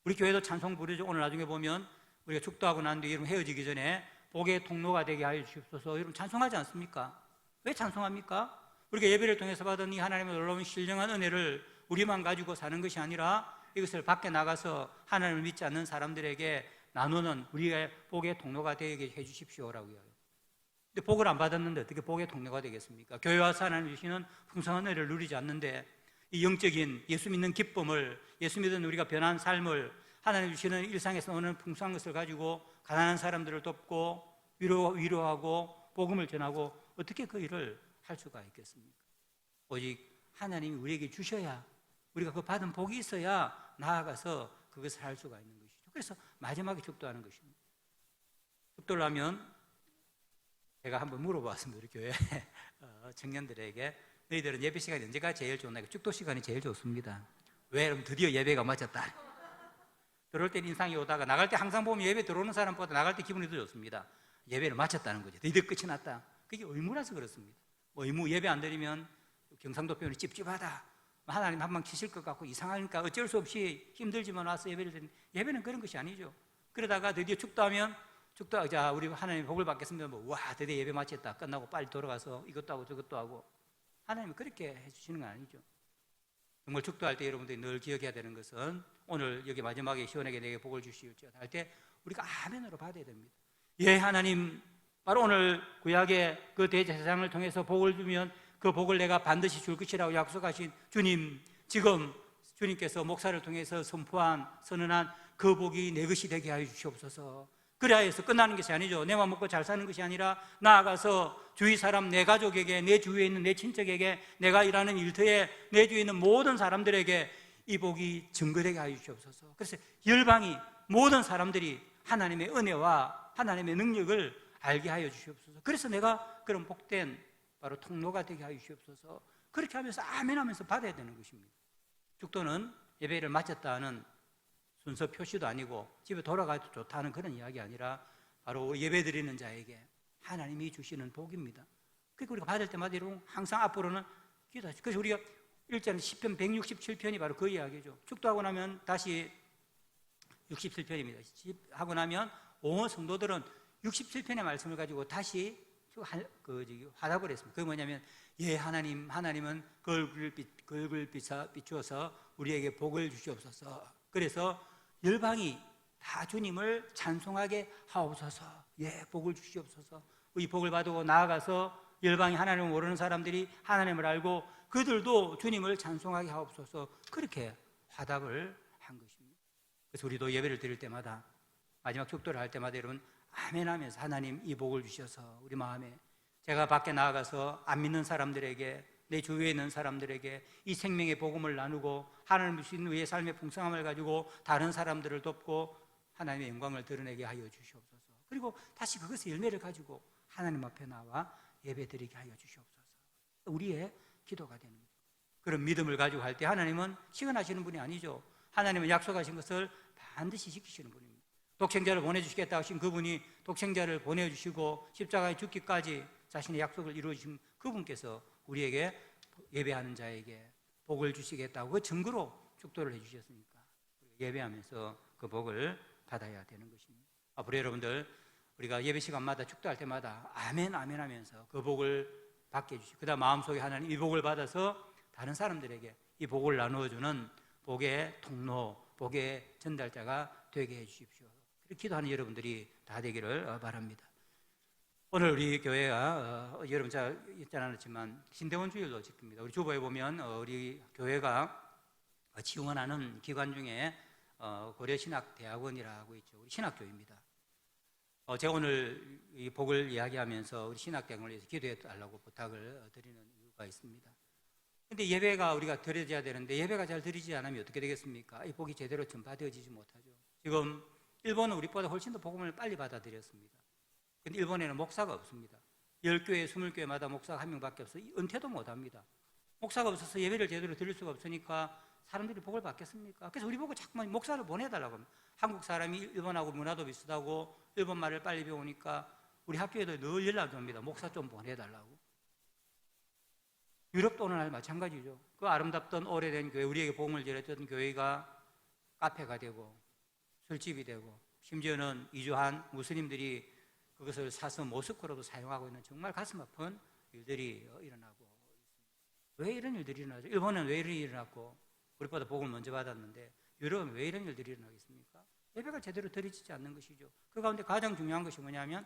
우리 교회도 찬송 부르죠. 오늘 나중에 보면 우리가 축도하고 난 뒤에 여러분 헤어지기 전에 복의 통로가 되게 하여 주시옵소서. 여러분 찬송하지 않습니까? 왜 찬송합니까? 우리가 예배를 통해서 받은 이 하나님의 놀라운 신령한 은혜를 우리만 가지고 사는 것이 아니라 이것을 밖에 나가서 하나님을 믿지 않는 사람들에게 나누는 우리의 복의 통로가 되게 해 주십시오라고요. 근데 복을 안 받았는데 어떻게 복의 통로가 되겠습니까? 교회 와서 하나님 주시는 풍성한 은혜를 누리지 않는데 이 영적인 예수 믿는 기쁨을, 예수 믿는 우리가 변한 삶을, 하나님 주시는 일상에서 오는 풍성한 것을 가지고 가난한 사람들을 돕고 위로하고 복음을 전하고 어떻게 그 일을 할 수가 있겠습니까? 오직 하나님이 우리에게 주셔야, 우리가 그 받은 복이 있어야 나아가서 그것을 할 수가 있는 것이죠. 그래서 마지막에 축도하는 것입니다. 축도를 하면 제가 한번 물어봤습니다. 우리 교회 청년들에게 너희들은 예배 시간이 언제가 제일 좋나? 축도 시간이 제일 좋습니다. 왜? 그럼 드디어 예배가 마쳤다. 들어올 때는 인상이 오다가 나갈 때 항상 보면 예배 들어오는 사람보다 나갈 때 기분이 더 좋습니다. 예배를 마쳤다는 거죠. 드디어 끝이 났다. 그게 의무라서 그렇습니다. 의무 예배 안 드리면 경상도 표현이 찝찝하다, 하나님 한 방 치실 것 같고 이상하니까 어쩔 수 없이 힘들지만 와서 예배를 드리는, 예배는 그런 것이 아니죠. 그러다가 드디어 축도하면 자 우리 하나님 복을 받겠습니다. 와 드디어 예배 마쳤다. 끝나고 빨리 돌아가서 이것도 하고 저것도 하고. 하나님은 그렇게 해주시는 건 아니죠. 정말 축도할 때 여러분들이 늘 기억해야 되는 것은 오늘 여기 마지막에 시온에게 내게 복을 주시옵소서 할 때 우리가 아멘으로 받아야 됩니다. 예 하나님, 바로 오늘 구약의 그 대제사장을 통해서 복을 주면 그 복을 내가 반드시 줄 것이라고 약속하신 주님, 지금 주님께서 목사를 통해서 선언한 그 복이 내 것이 되게 하여 주시옵소서. 그래야 해서 끝나는 것이 아니죠. 내만 먹고 잘 사는 것이 아니라 나아가서 주위 사람, 내 가족에게, 내 주위에 있는 내 친척에게, 내가 일하는 일터에 내 주위에 있는 모든 사람들에게 이 복이 증거되게 하여 주시옵소서. 그래서 열방이, 모든 사람들이 하나님의 은혜와 하나님의 능력을 알게 하여 주시옵소서. 그래서 내가 그런 복된 바로 통로가 되게 하여 주시옵소서. 그렇게 하면서 아멘 하면서 받아야 되는 것입니다. 축도는 예배를 마쳤다는 순서 표시도 아니고 집에 돌아가도 좋다는 그런 이야기 아니라 바로 예배 드리는 자에게 하나님이 주시는 복입니다. 그러니까 우리가 받을 때마다 여러분 항상 앞으로는 기도하죠. 그래서 우리가 1장 10편 167편이 바로 그 이야기죠. 축도하고 나면 다시 67편입니다. 하고 나면 온 성도들은 67편의 말씀을 가지고 다시 화답을 했습니다. 그게 뭐냐면 예 하나님은 그 얼굴을 비추어서 우리에게 복을 주시옵소서. 그래서 열방이 다 주님을 찬송하게 하옵소서. 예 복을 주시옵소서. 이 복을 받고 나아가서 열방이 하나님을 모르는 사람들이 하나님을 알고 그들도 주님을 찬송하게 하옵소서. 그렇게 화답을 한 것입니다. 그래서 우리도 예배를 드릴 때마다 마지막 축도를 할 때마다 여러분 아멘 하면서 하나님 이 복을 주셔서 우리 마음에 제가 밖에 나아가서 안 믿는 사람들에게, 내 주위에 있는 사람들에게 이 생명의 복음을 나누고 하나님 주신 우리의 삶의 풍성함을 가지고 다른 사람들을 돕고 하나님의 영광을 드러내게 하여 주시옵소서. 그리고 다시 그것의 열매를 가지고 하나님 앞에 나와 예배 드리게 하여 주시옵소서. 우리의 기도가 되는 거죠. 그런 믿음을 가지고 할 때 하나님은 시건하시는 분이 아니죠. 하나님은 약속하신 것을 반드시 지키시는 분입니다. 독생자를 보내주시겠다 하신 그분이 독생자를 보내주시고 십자가에 죽기까지 자신의 약속을 이루어주신 그분께서 우리에게 예배하는 자에게 복을 주시겠다고 그 증거로 축도를 해주셨으니까 예배하면서 그 복을 받아야 되는 것입니다. 앞으로 여러분들 우리가 예배 시간마다 축도할 때마다 아멘 아멘 하면서 그 복을 받게 해주시고 그 다음 마음속에 하나님 이 복을 받아서 다른 사람들에게 이 복을 나누어주는 복의 통로, 복의 전달자가 되게 해주십시오. 그렇게 기도하는 여러분들이 다 되기를 바랍니다. 오늘 우리 교회가 여러분 잘 읽지 않았지만 신대원 주일로 지킵니다. 우리 주보에 보면 우리 교회가 지원하는 기관 중에 고려신학대학원이라고 있죠. 우리 신학교입니다. 제가 오늘 이 복을 이야기하면서 우리 신학대학원을 위해서 기도해 달라고 부탁을 드리는 이유가 있습니다. 근데 예배가 우리가 드려져야 되는데 예배가 잘 드리지 않으면 어떻게 되겠습니까? 이 복이 제대로 전파되어지지 못하죠. 지금 일본은 우리보다 훨씬 더 복음을 빨리 받아들였습니다. 근데 일본에는 목사가 없습니다. 10교회, 20교회마다 목사가 한 명밖에 없어요. 은퇴도 못합니다. 목사가 없어서 예배를 제대로 드릴 수가 없으니까 사람들이 복을 받겠습니까? 그래서 우리 보고 자꾸만 목사를 보내달라고 합니다. 한국 사람이 일본하고 문화도 비슷하고 일본 말을 빨리 배우니까 우리 학교에도 늘 연락이 옵니다. 목사 좀 보내달라고. 유럽도 오늘날 마찬가지죠. 그 아름답던 오래된 교회, 우리에게 복음을 전했던 교회가 카페가 되고 술집이 되고 심지어는 이주한 무슬림들이 그것을 사서 모스크로도 사용하고 있는 정말 가슴 아픈 일들이 일어나고 있습니다. 왜 이런 일들이 일어나죠? 일본은 왜 이런 일이 일어났고 우리보다 복을 먼저 받았는데 유럽은 왜 이런 일들이 일어나겠습니까? 예배가 제대로 드려지지 않는 것이죠. 그 가운데 가장 중요한 것이 뭐냐면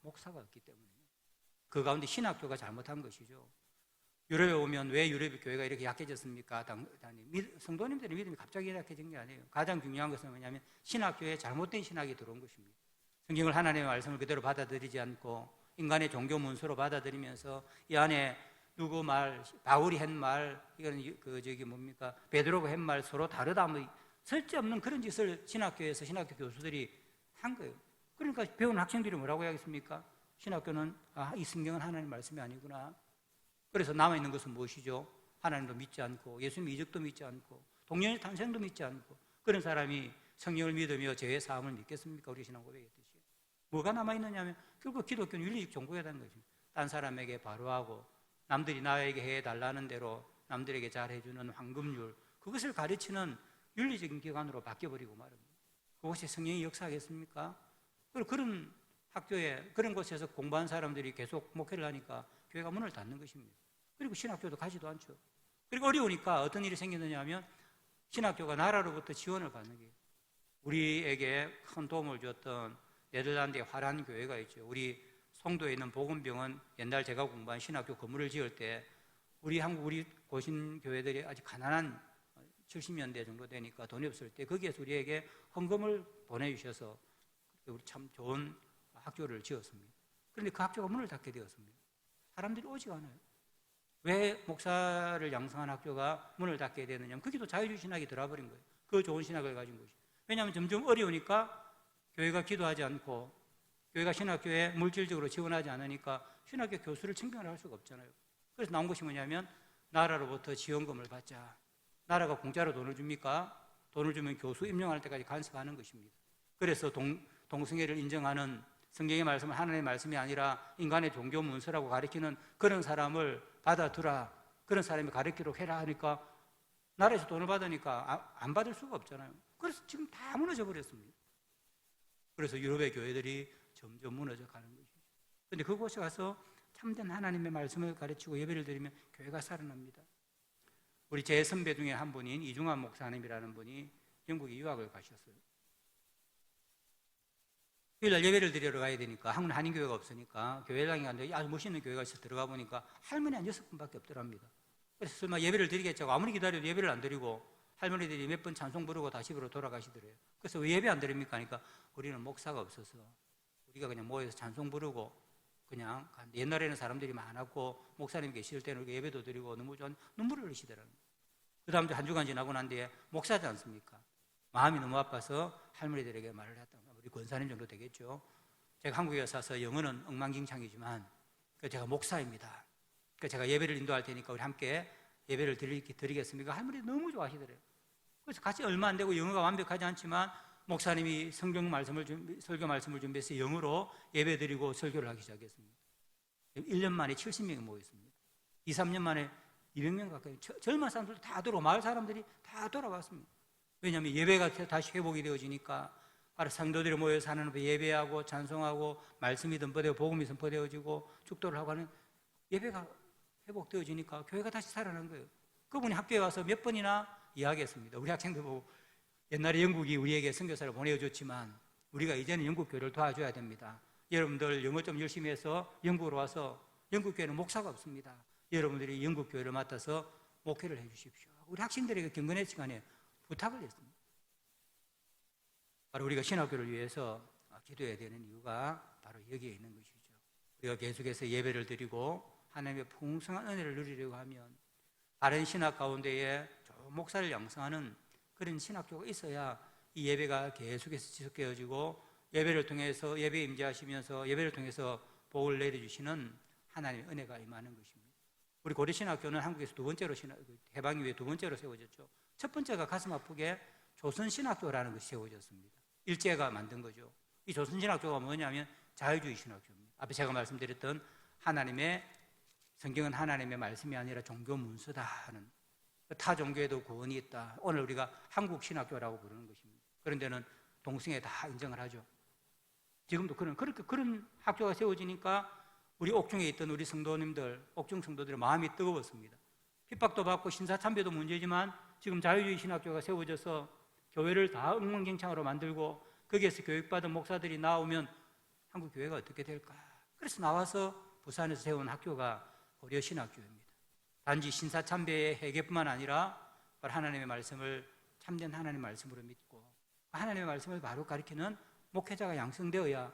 목사가 없기 때문입니다. 그 가운데 신학교가 잘못한 것이죠. 유럽에 오면 왜 유럽의 교회가 이렇게 약해졌습니까? 성도님들의 믿음이 갑자기 약해진 게 아니에요. 가장 중요한 것은 뭐냐면 신학교에 잘못된 신학이 들어온 것입니다. 성경을 하나님의 말씀을 그대로 받아들이지 않고 인간의 종교 문서로 받아들이면서 이 안에 누구 말, 바울이 한 말, 이거는 뭡니까? 베드로가 한 말 서로 다르다, 뭐 쓸데없는 그런 짓을 신학교에서 신학교 교수들이 한 거예요. 그러니까 배운 학생들이 뭐라고 해야겠습니까? 신학교는 이 성경은 하나님 말씀이 아니구나. 그래서 남아있는 것은 무엇이죠? 하나님도 믿지 않고 예수님 이적도 믿지 않고 동년의 탄생도 믿지 않고 그런 사람이 성령을 믿으며 죄의 사함을 믿겠습니까? 우리 신앙 고백했듯이. 뭐가 남아있느냐 하면 결국 기독교는 윤리적 종교라는 거죠. 딴 사람에게 바로하고 남들이 나에게 해달라는 대로 남들에게 잘해주는 황금률, 그것을 가르치는 윤리적인 기관으로 바뀌어버리고 말입니다. 그것이 성령이 역사하겠습니까? 그런 학교에 그런 곳에서 공부한 사람들이 계속 목회를 하니까 교회가 문을 닫는 것입니다. 그리고 신학교도 가지도 않죠. 그리고 어려우니까 어떤 일이 생기느냐 하면 신학교가 나라로부터 지원을 받는 게 우리에게 큰 도움을 줬던 네덜란드의 화란 교회가 있죠. 우리 송도에 있는 복음병원 옛날 제가 공부한 신학교 건물을 지을 때 우리 고신 교회들이 아주 가난한 70년대 정도 되니까 돈이 없을 때 거기에서 우리에게 헌금을 보내주셔서 우리 참 좋은 학교를 지었습니다. 그런데 그 학교가 문을 닫게 되었습니다. 사람들이 오지 않아요. 왜 목사를 양성한 학교가 문을 닫게 되느냐? 거기도 자유주의 신학이 들어와버린 거예요. 그 좋은 신학을 가진 곳이. 왜냐하면 점점 어려우니까 교회가 기도하지 않고 교회가 신학교에 물질적으로 지원하지 않으니까 신학교 교수를 청빙을 할 수가 없잖아요. 그래서 나온 것이 뭐냐면 나라로부터 지원금을 받자. 나라가 공짜로 돈을 줍니까? 돈을 주면 교수 임명할 때까지 간섭하는 것입니다. 그래서 동성애를 인정하는 성경의 말씀은 하나님의 말씀이 아니라 인간의 종교 문서라고 가리키는 그런 사람을 받아두라. 그런 사람이 가르치도록 해라 하니까 나라에서 돈을 받으니까 안 받을 수가 없잖아요. 그래서 지금 다 무너져 버렸습니다. 그래서 유럽의 교회들이 점점 무너져 가는 것이죠. 그런데 그곳에 가서 참된 하나님의 말씀을 가르치고 예배를 드리면 교회가 살아납니다. 우리 제 선배 중에 한 분인 이중환 목사님이라는 분이 영국에 유학을 가셨어요. 일요일 예배를 드리러 가야 되니까 한국 한인교회가 없으니까 교회당에 갔는데 아주 멋있는 교회가 있어서 들어가 보니까 할머니 한 6분밖에 없더랍니다. 그래서 설마 예배를 드리겠자고 아무리 기다려도 예배를 안 드리고 할머니들이 몇 번 찬송 부르고 다시 집으로 돌아가시더래요. 그래서 왜 예배 안 드립니까? 하니까 우리는 목사가 없어서 우리가 그냥 모여서 찬송 부르고 그냥 옛날에는 사람들이 많았고 목사님 계실 때는 예배도 드리고 너무 좋은 눈물을 흘리시더라고요. 그 다음에 한 주간 지나고 난 뒤에 목사지 않습니까? 마음이 너무 아파서 할머니들에게 말을 했다. 우리 권사님 정도 되겠죠. 제가 한국에 와서 영어는 엉망진창이지만 제가 목사입니다. 제가 예배를 인도할 테니까 우리 함께 예배를 드리겠습니까? 할머니 너무 좋아하시더래요. 그래서 같이 얼마 안 되고 영어가 완벽하지 않지만 목사님이 설교 말씀을 준비해서 영어로 예배 드리고 설교를 하기 시작했습니다. 1년 만에 70명이 모였습니다. 2, 3년 만에 200명 가까이 젊은 사람들도 다 돌아오고 마을 사람들이 다 돌아왔습니다. 왜냐하면 예배가 다시 회복이 되어지니까 바로 성도들이 모여서 하나님 앞에 예배하고 찬송하고 말씀이 덤퍼되고 복음이 선포되어지고 축도를 하고 하는 예배가 회복되어지니까 교회가 다시 살아난 거예요. 그분이 학교에 와서 몇 번이나 이야기했습니다. 우리 학생들 보고 옛날에 영국이 우리에게 선교사를 보내줬지만 우리가 이제는 영국 교회를 도와줘야 됩니다. 여러분들 영어 좀 열심히 해서 영국으로 와서 영국 교회는 목사가 없습니다. 여러분들이 영국 교회를 맡아서 목회를 해 주십시오. 우리 학생들에게 경건의 시간에 부탁을 했습니다. 바로 우리가 신학교를 위해서 기도해야 되는 이유가 바로 여기에 있는 것이죠. 우리가 계속해서 예배를 드리고 하나님의 풍성한 은혜를 누리려고 하면 바른 신학 가운데에 목사를 양성하는 그런 신학교가 있어야 이 예배가 계속해서 지속되어지고 예배를 통해서 예배에 임재하시면서 예배를 통해서 복을 내려주시는 하나님의 은혜가 임하는 것입니다. 우리 고려신학교는 한국에서 두 번째로 해방 이후에 두 번째로 세워졌죠. 첫 번째가 가슴 아프게 조선신학교라는 것이 세워졌습니다. 일제가 만든 거죠. 이 조선신학교가 뭐냐면 자유주의 신학교입니다. 앞에 제가 말씀드렸던 하나님의 성경은 하나님의 말씀이 아니라 종교 문서다 하는 타 종교에도 구원이 있다. 오늘 우리가 한국 신학교라고 부르는 것입니다. 그런 데는 동성애 다 인정을 하죠. 지금도 그런 학교가 세워지니까 우리 옥중에 있던 우리 성도님들, 옥중 성도들의 마음이 뜨거웠습니다. 핍박도 받고 신사참배도 문제지만 지금 자유주의 신학교가 세워져서 교회를 다 엉망진창으로 만들고 거기에서 교육받은 목사들이 나오면 한국 교회가 어떻게 될까? 그래서 나와서 부산에서 세운 학교가 고려신학교입니다. 단지 신사참배의 회개뿐만 아니라 바로 하나님의 말씀을 참된 하나님의 말씀으로 믿고 하나님의 말씀을 바로 가르치는 목회자가 양성되어야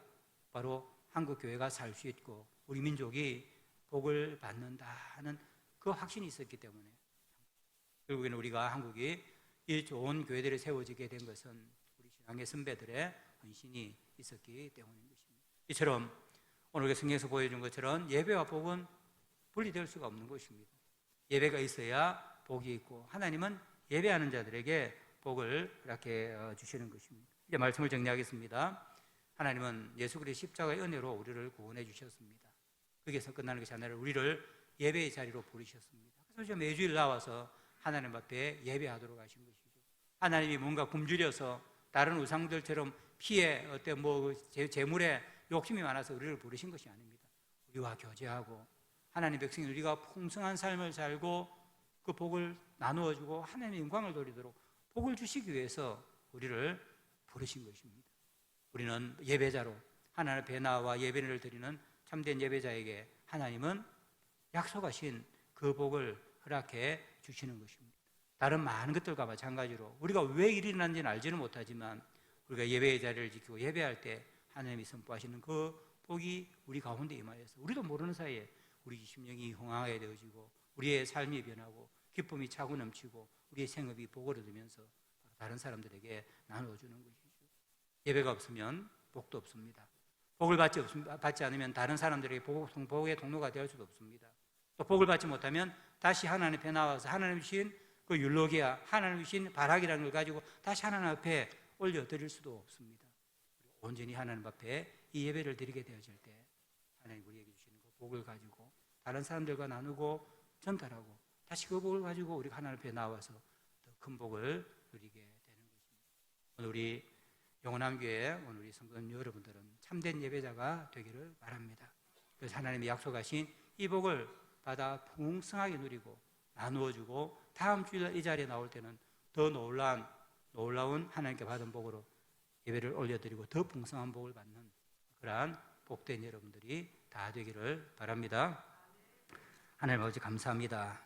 바로 한국 교회가 살 수 있고 우리 민족이 복을 받는다 하는 그 확신이 있었기 때문에 결국에는 우리가 한국이 이 좋은 교회들이 세워지게 된 것은 우리 신앙의 선배들의 헌신이 있었기 때문인 것입니다. 이처럼 오늘 성경에서 보여준 것처럼 예배와 복은 분리될 수가 없는 것입니다. 예배가 있어야 복이 있고 하나님은 예배하는 자들에게 복을 이렇게 주시는 것입니다. 이제 말씀을 정리하겠습니다. 하나님은 예수 그리스도의 십자가의 은혜로 우리를 구원해 주셨습니다. 거기에서 끝나는 것이 아니라 우리를 예배의 자리로 부르셨습니다. 그래서 매주일 나와서 하나님 앞에 예배하도록 하신 것이죠. 하나님이 뭔가 굶주려서 다른 우상들처럼 피에 어떤 재물에 욕심이 많아서 우리를 부르신 것이 아닙니다. 우리와 교제하고 하나님 백성이 우리가 풍성한 삶을 살고 그 복을 나누어주고 하나님의 영광을 돌리도록 복을 주시기 위해서 우리를 부르신 것입니다. 우리는 예배자로 하나님 앞에 나와 예배를 드리는 참된 예배자에게 하나님은 약속하신 그 복을 허락해 주시는 것입니다. 다른 많은 것들과 마찬가지로 우리가 왜 일이 일어난지는 알지는 못하지만 우리가 예배의 자리를 지키고 예배할 때 하나님이 선포하시는 그 복이 우리 가운데 임하여서 우리도 모르는 사이에 우리 심령이 흥하게 되어지고 우리의 삶이 변하고 기쁨이 차고 넘치고 우리의 생업이 복을 얻으면서 다른 사람들에게 나누어주는 것이죠. 예배가 없으면 복도 없습니다. 복을 받지 않으면 다른 사람들에게 복의 통로가 될 수도 없습니다. 또 복을 받지 못하면 다시 하나님 앞에 나와서 하나님 주신 그 율로기아, 하나님 주신 바락이라는 걸 가지고 다시 하나님 앞에 올려드릴 수도 없습니다. 온전히 하나님 앞에 이 예배를 드리게 되어질 때 하나님 우리에게 주시는 그 복을 가지고 다른 사람들과 나누고 전달하고 다시 그 복을 가지고 우리가 하나님 앞에 나와서 더 큰 복을 누리게 되는 것입니다. 오늘 우리 영원한 교회, 오늘 우리 성도님 여러분들은 참된 예배자가 되기를 바랍니다. 그래서 하나님이 약속하신 이 복을 받아 풍성하게 누리고 나누어주고 다음 주일 이 자리에 나올 때는 더 놀라운 하나님께 받은 복으로 예배를 올려드리고 더 풍성한 복을 받는 그러한 복된 여러분들이 다 되기를 바랍니다. 하나님 아버지 감사합니다.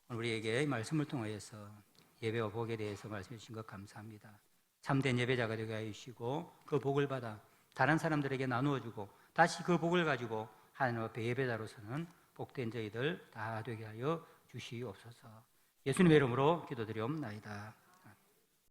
오늘 우리에게 이 말씀을 통하여서 예배와 복에 대해서 말씀해 주신 것 감사합니다. 참된 예배자가 되게 해주시고 그 복을 받아 다른 사람들에게 나누어주고 다시 그 복을 가지고 하나님 앞에 예배자로서는 복된 저희들 다 되게 하여 주시옵소서. 예수님의 이름으로 기도드리옵나이다.